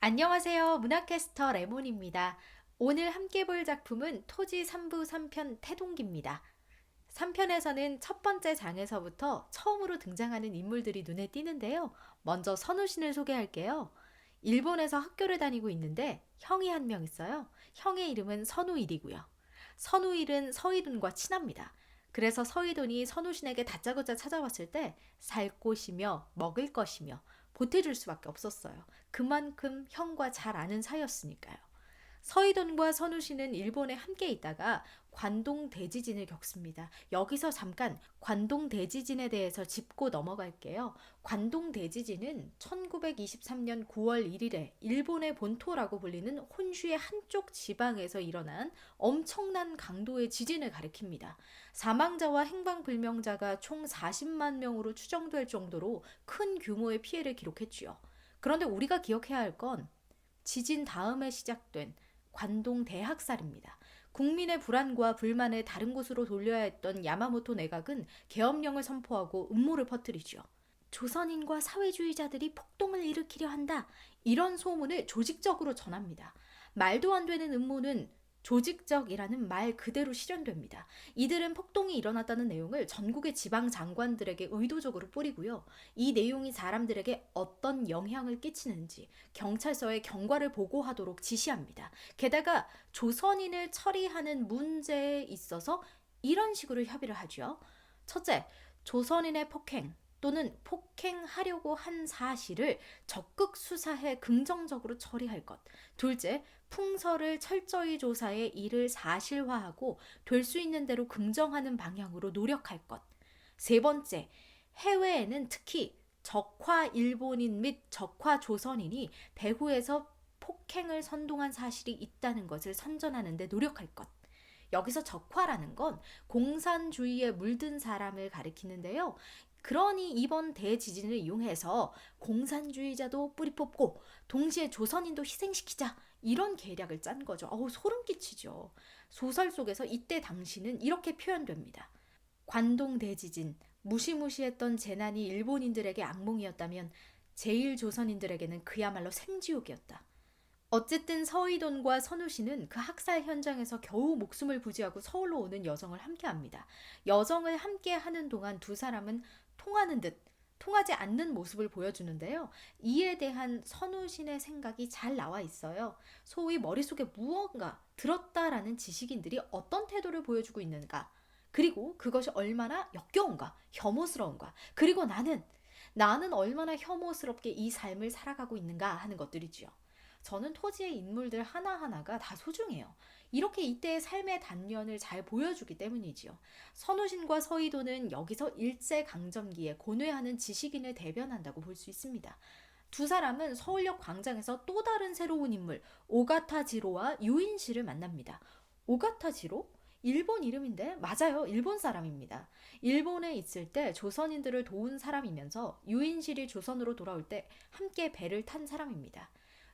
안녕하세요. 문화캐스터 레몬입니다. 오늘 함께 볼 작품은 토지 3부 3편 태동기입니다. 3편에서는 첫 번째 장에서부터 처음으로 등장하는 인물들이 눈에 띄는데요. 먼저 선우신을 소개할게요. 일본에서 학교를 다니고 있는데 형이 한 명 있어요. 형의 이름은 선우일이고요. 선우일은 서희돈과 친합니다. 그래서 서희돈이 선우신에게 다짜고짜 찾아왔을 때 살 곳이며 먹을 것이며 보태줄 수밖에 없었어요. 그만큼 형과 잘 아는 사이였으니까요. 서희돈과 선우씨는 일본에 함께 있다가 관동 대지진을 겪습니다. 여기서 잠깐 관동 대지진에 대해서 짚고 넘어갈게요. 관동 대지진은 1923년 9월 1일에 일본의 본토라고 불리는 혼슈의 한쪽 지방에서 일어난 엄청난 강도의 지진을 가리킵니다. 사망자와 행방불명자가 총 40만 명으로 추정될 정도로 큰 규모의 피해를 기록했지요. 그런데 우리가 기억해야 할 건 지진 다음에 시작된 관동 대학살입니다. 국민의 불안과 불만을 다른 곳으로 돌려야 했던 야마모토 내각은 계엄령을 선포하고 음모를 퍼뜨리죠. 조선인과 사회주의자들이 폭동을 일으키려 한다. 이런 소문을 조직적으로 전합니다. 말도 안 되는 음모는 조직적이라는 말 그대로 실현됩니다. 이들은 폭동이 일어났다는 내용을 전국의 지방 장관들에게 의도적으로 뿌리고요. 이 내용이 사람들에게 어떤 영향을 끼치는지 경찰서에 경과를 보고하도록 지시합니다. 게다가 조선인을 처리하는 문제에 있어서 이런 식으로 협의를 하죠. 첫째, 조선인의 폭행 또는 폭행하려고 한 사실을 적극 수사해 긍정적으로 처리할 것. 둘째, 풍서를 철저히 조사해 이를 사실화하고 될 수 있는 대로 긍정하는 방향으로 노력할 것. 세 번째, 해외에는 특히 적화 일본인 및 적화 조선인이 배후에서 폭행을 선동한 사실이 있다는 것을 선전하는 데 노력할 것. 여기서 적화라는 건 공산주의에 물든 사람을 가리키는데요. 그러니 이번 대지진을 이용해서 공산주의자도 뿌리 뽑고 동시에 조선인도 희생시키자 이런 계략을 짠 거죠. 소름 끼치죠. 소설 속에서 이때 당시는 이렇게 표현됩니다. 관동 대지진, 무시무시했던 재난이 일본인들에게 악몽이었다면 제1조선인들에게는 그야말로 생지옥이었다. 어쨌든 서희돈과 선우씨는 그 학살 현장에서 겨우 목숨을 부지하고 서울로 오는 여정을 함께합니다. 여정을 함께하는 동안 두 사람은 통하는 듯 통하지 않는 모습을 보여주는데요. 이에 대한 선우신의 생각이 잘 나와 있어요. 소위 머릿속에 무언가 들었다라는 지식인들이 어떤 태도를 보여주고 있는가, 그리고 그것이 얼마나 역겨운가, 혐오스러운가, 그리고 나는 얼마나 혐오스럽게 이 삶을 살아가고 있는가 하는 것들이지요. 저는 토지의 인물들 하나하나가 다 소중해요. 이렇게 이때의 삶의 단면을 잘 보여주기 때문이지요. 선우신과 서희도는 여기서 일제강점기에 고뇌하는 지식인을 대변한다고 볼 수 있습니다. 두 사람은 서울역 광장에서 또 다른 새로운 인물 오가타 지로와 유인시를 만납니다. 오가타 지로? 일본 이름인데 맞아요. 일본 사람입니다. 일본에 있을 때 조선인들을 도운 사람이면서 유인실이 조선으로 돌아올 때 함께 배를 탄 사람입니다.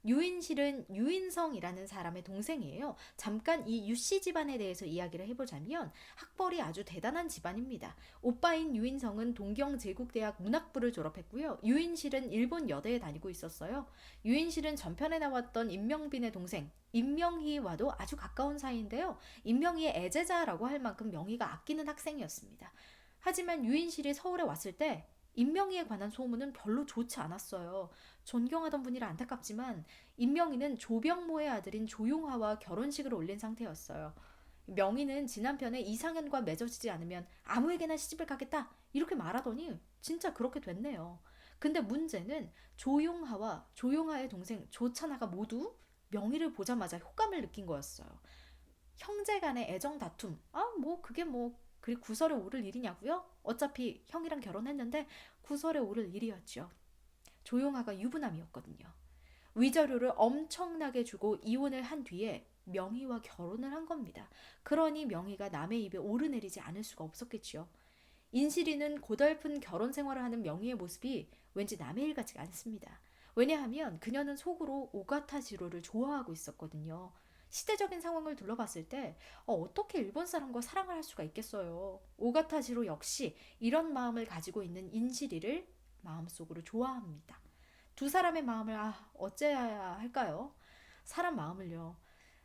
유인실은 유인성이라는 사람의 동생이에요. 잠깐 이 유씨 집안에 대해서 이야기를 해보자면 학벌이 아주 대단한 집안입니다. 오빠인 유인성은 동경제국대학 문학부를 졸업했고요. 유인실은 일본 여대에 다니고 있었어요. 유인실은 전편에 나왔던 임명빈의 동생 임명희와도 아주 가까운 사이인데요. 임명희의 애제자라고 할 만큼 명희가 아끼는 학생이었습니다. 하지만 유인실이 서울에 왔을 때 임명희에 관한 소문은 별로 좋지 않았어요. 존경하던 분이라 안타깝지만 임명희는 조병모의 아들인 조용화와 결혼식을 올린 상태였어요. 명희는 지난편에 이상현과 맺어지지 않으면 아무에게나 시집을 가겠다 이렇게 말하더니 진짜 그렇게 됐네요. 근데 문제는 조용하와 조용하의 동생 조찬하가 모두 명희를 보자마자 호감을 느낀 거였어요. 형제 간의 애정 다툼. 그게 그리 구설에 오를 일이냐고요? 어차피 형이랑 결혼했는데 구설에 오를 일이었죠. 조용하가 유부남이었거든요. 위자료를 엄청나게 주고 이혼을 한 뒤에 명희와 결혼을 한 겁니다. 그러니 명희가 남의 입에 오르내리지 않을 수가 없었겠지요. 인실이는 고달픈 결혼 생활을 하는 명희의 모습이 왠지 남의 일 같지가 않습니다. 왜냐하면 그녀는 속으로 오가타 지로를 좋아하고 있었거든요. 시대적인 상황을 둘러봤을 때 어떻게 일본 사람과 사랑을 할 수가 있겠어요. 오가타 지로 역시 이런 마음을 가지고 있는 인실이를 마음속으로 좋아합니다. 두 사람의 마음을 어째야 할까요? 사람 마음을요.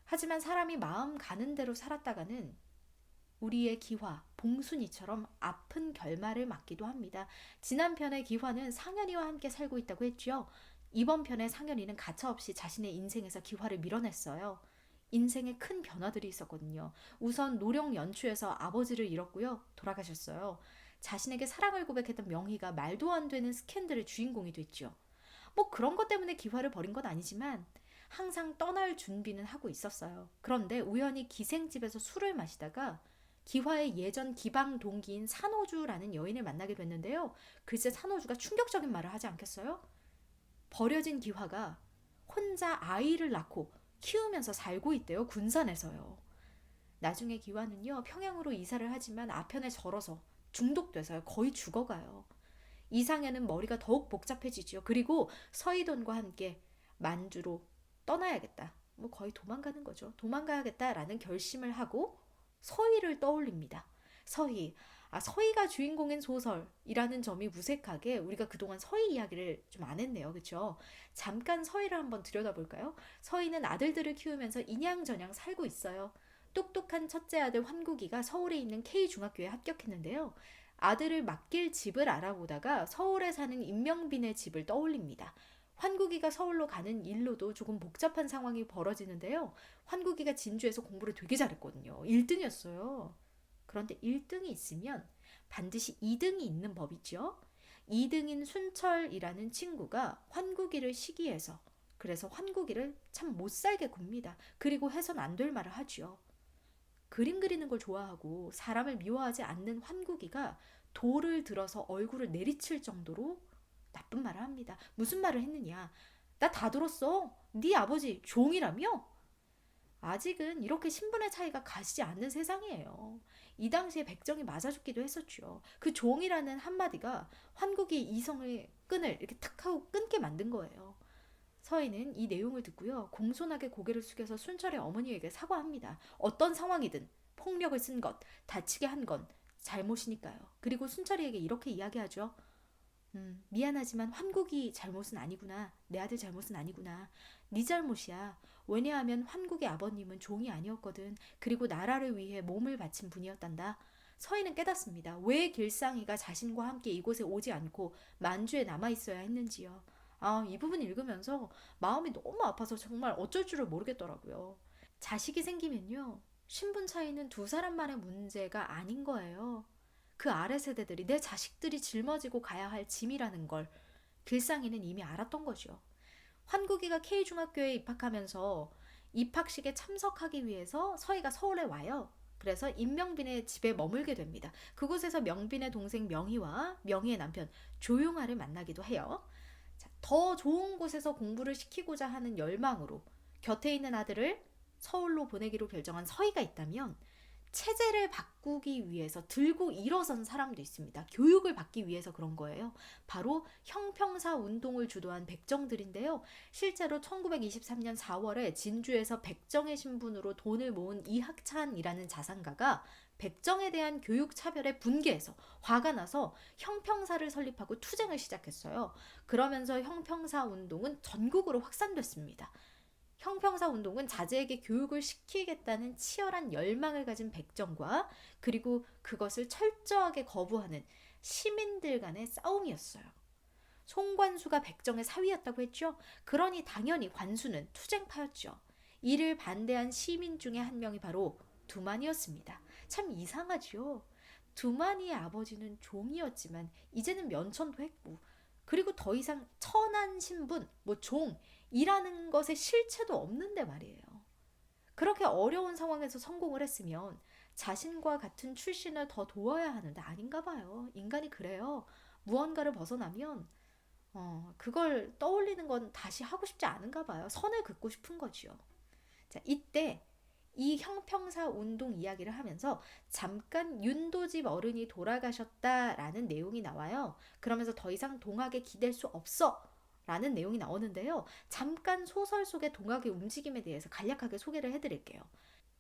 하지만 사람이 마음 가는 대로 살았다가는 우리의 기화, 봉순이처럼 아픈 결말을 맞기도 합니다. 지난 편의 기화는 상현이와 함께 살고 있다고 했죠. 이번 편의 상현이는 가차없이 자신의 인생에서 기화를 밀어냈어요. 인생에 큰 변화들이 있었거든요. 우선 노령 연초에서 아버지를 잃었고요. 돌아가셨어요. 자신에게 사랑을 고백했던 명희가 말도 안 되는 스캔들의 주인공이 됐죠. 뭐 그런 것 때문에 기화를 버린 건 아니지만 항상 떠날 준비는 하고 있었어요. 그런데 우연히 기생집에서 술을 마시다가 기화의 예전 기방 동기인 산호주라는 여인을 만나게 됐는데요. 글쎄 산호주가 충격적인 말을 하지 않겠어요? 버려진 기화가 혼자 아이를 낳고 키우면서 살고 있대요. 군산에서요. 나중에 기화는요. 평양으로 이사를 하지만 아편에 절어서 중독돼서요. 거의 죽어가요. 이상해는 머리가 더욱 복잡해지죠. 그리고 서희돈과 함께 만주로 떠나야겠다. 뭐 거의 도망가는 거죠. 도망가야겠다라는 결심을 하고 서희를 떠올립니다. 서희. 서희가 주인공인 소설이라는 점이 무색하게 우리가 그동안 서희 이야기를 좀 안 했네요. 그렇죠? 잠깐 서희를 한번 들여다볼까요? 서희는 아들들을 키우면서 인양저냥 살고 있어요. 똑똑한 첫째 아들 환국이가 서울에 있는 K중학교에 합격했는데요. 아들을 맡길 집을 알아보다가 서울에 사는 임명빈의 집을 떠올립니다. 환국이가 서울로 가는 일로도 조금 복잡한 상황이 벌어지는데요. 환국이가 진주에서 공부를 되게 잘했거든요. 1등이었어요. 그런데 1등이 있으면 반드시 2등이 있는 법이죠. 2등인 순철이라는 친구가 환국이를 시기해서 그래서 환국이를 참 못살게 굽니다. 그리고 해선 안 될 말을 하죠. 그림 그리는 걸 좋아하고 사람을 미워하지 않는 환국이가 돌을 들어서 얼굴을 내리칠 정도로 나쁜 말을 합니다. 무슨 말을 했느냐? 나 다 들었어. 네 아버지 종이라며? 아직은 이렇게 신분의 차이가 가시지 않는 세상이에요. 이 당시에 백정이 맞아 죽기도 했었죠. 그 종이라는 한마디가 환국이 이성의 끈을 이렇게 탁 하고 끊게 만든 거예요. 서희는 이 내용을 듣고요. 공손하게 고개를 숙여서 순철의 어머니에게 사과합니다. 어떤 상황이든 폭력을 쓴 것, 다치게 한 건 잘못이니까요. 그리고 순철이에게 이렇게 이야기하죠. 미안하지만 환국이 잘못은 아니구나. 내 아들 잘못은 아니구나. 네 잘못이야. 왜냐하면 환국의 아버님은 종이 아니었거든. 그리고 나라를 위해 몸을 바친 분이었단다. 서희는 깨닫습니다. 왜 길상이가 자신과 함께 이곳에 오지 않고 만주에 남아있어야 했는지요. 이 부분 읽으면서 마음이 너무 아파서 정말 어쩔 줄을 모르겠더라고요. 자식이 생기면요. 신분 차이는 두 사람만의 문제가 아닌 거예요. 그 아래 세대들이 내 자식들이 짊어지고 가야 할 짐이라는 걸 길상이는 이미 알았던 거죠. 환국이가 K중학교에 입학하면서 입학식에 참석하기 위해서 서희가 서울에 와요. 그래서 임명빈의 집에 머물게 됩니다. 그곳에서 명빈의 동생 명희와 명희의 남편 조용하를 만나기도 해요. 더 좋은 곳에서 공부를 시키고자 하는 열망으로 곁에 있는 아들을 서울로 보내기로 결정한 서희가 있다면 체제를 바꾸기 위해서 들고 일어선 사람도 있습니다. 교육을 받기 위해서 그런 거예요. 바로 형평사 운동을 주도한 백정들인데요. 실제로 1923년 4월에 진주에서 백정의 신분으로 돈을 모은 이학찬이라는 자산가가 백정에 대한 교육 차별에 분개해서 화가 나서 형평사를 설립하고 투쟁을 시작했어요. 그러면서 형평사 운동은 전국으로 확산됐습니다. 형평사 운동은 자제에게 교육을 시키겠다는 치열한 열망을 가진 백정과 그리고 그것을 철저하게 거부하는 시민들 간의 싸움이었어요. 송관수가 백정의 사위였다고 했죠. 그러니 당연히 관수는 투쟁파였죠. 이를 반대한 시민 중에 한 명이 바로 두만이었습니다. 참 이상하죠. 두만이의 아버지는 종이었지만 이제는 면천도 했고 그리고 더 이상 천한 신분, 종이라는 것의 실체도 없는데 말이에요. 그렇게 어려운 상황에서 성공을 했으면 자신과 같은 출신을 더 도와야 하는데 아닌가 봐요. 인간이 그래요. 무언가를 벗어나면 그걸 떠올리는 건 다시 하고 싶지 않은가 봐요. 선을 긋고 싶은 거지요. 자, 이때 이 형평사 운동 이야기를 하면서 잠깐 윤도집 어른이 돌아가셨다라는 내용이 나와요. 그러면서 더 이상 동학에 기댈 수 없어 라는 내용이 나오는데요. 잠깐 소설 속의 동학의 움직임에 대해서 간략하게 소개를 해드릴게요.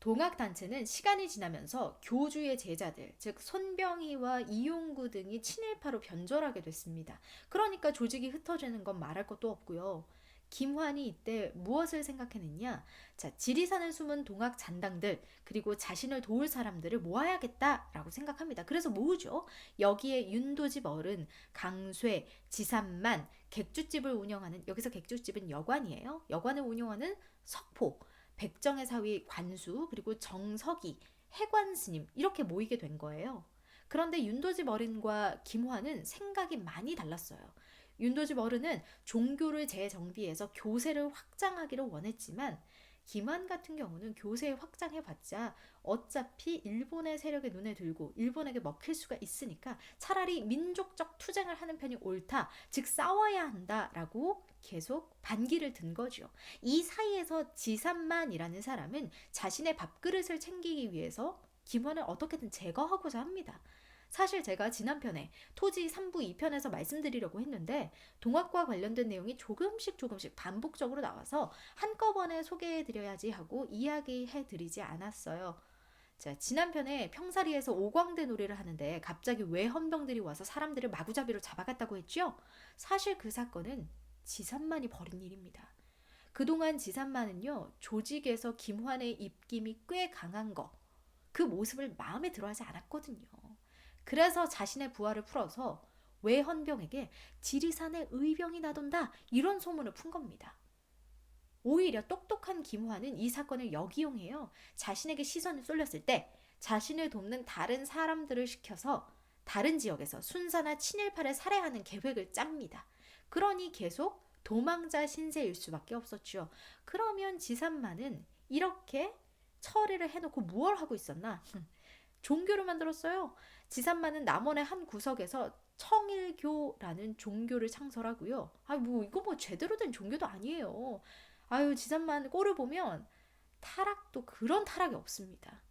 동학단체는 시간이 지나면서 교주의 제자들, 즉 손병희와 이용구 등이 친일파로 변절하게 됐습니다. 그러니까 조직이 흩어지는 건 말할 것도 없고요. 김환이 이때 무엇을 생각했느냐? 자, 지리산을 숨은 동학 잔당들 그리고 자신을 도울 사람들을 모아야겠다라고 생각합니다. 그래서 모으죠. 여기에 윤도집 어른, 강쇠, 지산만, 객주집을 운영하는, 여기서 객주집은 여관이에요. 여관을 운영하는 석포, 백정의 사위 관수, 그리고 정석이, 해관 스님 이렇게 모이게 된 거예요. 그런데 윤도집 어른과 김환은 생각이 많이 달랐어요. 윤도집 어른은 종교를 재정비해서 교세를 확장하기를 원했지만 김환 같은 경우는 교세 확장해봤자 어차피 일본의 세력에 눈에 들고 일본에게 먹힐 수가 있으니까 차라리 민족적 투쟁을 하는 편이 옳다, 즉 싸워야 한다라고 계속 반기를 든 거죠. 이 사이에서 지산만이라는 사람은 자신의 밥그릇을 챙기기 위해서 김환을 어떻게든 제거하고자 합니다. 사실 제가 지난 편에 토지 3부 2편에서 말씀드리려고 했는데 동학과 관련된 내용이 조금씩 반복적으로 나와서 한꺼번에 소개해드려야지 하고 이야기해드리지 않았어요. 자, 지난 편에 평사리에서 오광대 놀이를 하는데 갑자기 외헌병들이 와서 사람들을 마구잡이로 잡아갔다고 했죠? 사실 그 사건은 지산만이 벌인 일입니다. 그동안 지산만은요, 조직에서 김환의 입김이 꽤 강한 거, 그 모습을 마음에 들어하지 않았거든요. 그래서 자신의 부하를 풀어서 외헌병에게 지리산에 의병이 나돈다 이런 소문을 푼 겁니다. 오히려 똑똑한 김환은 이 사건을 역이용해요. 자신에게 시선이 쏠렸을 때 자신을 돕는 다른 사람들을 시켜서 다른 지역에서 순사나 친일파를 살해하는 계획을 짭니다. 그러니 계속 도망자 신세일 수밖에 없었죠. 그러면 지산만은 이렇게 처리를 해놓고 무얼 하고 있었나? 종교를 만들었어요. 지산만은 남원의 한 구석에서 청일교라는 종교를 창설하고요. 이거 제대로 된 종교도 아니에요. 지산만 꼴을 보면 타락도 그런 타락이 없습니다.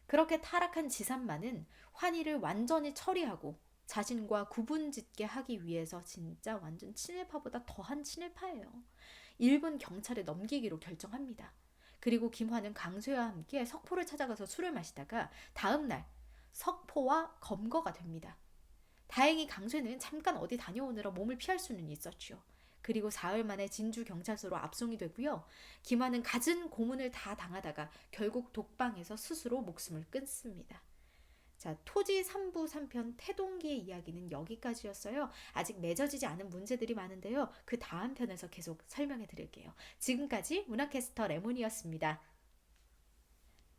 그렇게 타락한 지산만은 환희를 완전히 처리하고 자신과 구분짓게 하기 위해서 진짜 완전 친일파보다 더한 친일파예요. 일본 경찰에 넘기기로 결정합니다. 그리고 김환은 강쇠와 함께 석포를 찾아가서 술을 마시다가 다음날 석포와 검거가 됩니다. 다행히 강쇠는 잠깐 어디 다녀오느라 몸을 피할 수는 있었죠. 그리고 사흘 만에 진주 경찰서로 압송이 되고요. 김환은 갖은 고문을 다 당하다가 결국 독방에서 스스로 목숨을 끊습니다. 자, 토지 3부 3편 태동기의 이야기는 여기까지였어요. 아직 맺어지지 않은 문제들이 많은데요. 그 다음 편에서 계속 설명해 드릴게요. 지금까지 문화캐스터 레몬이었습니다.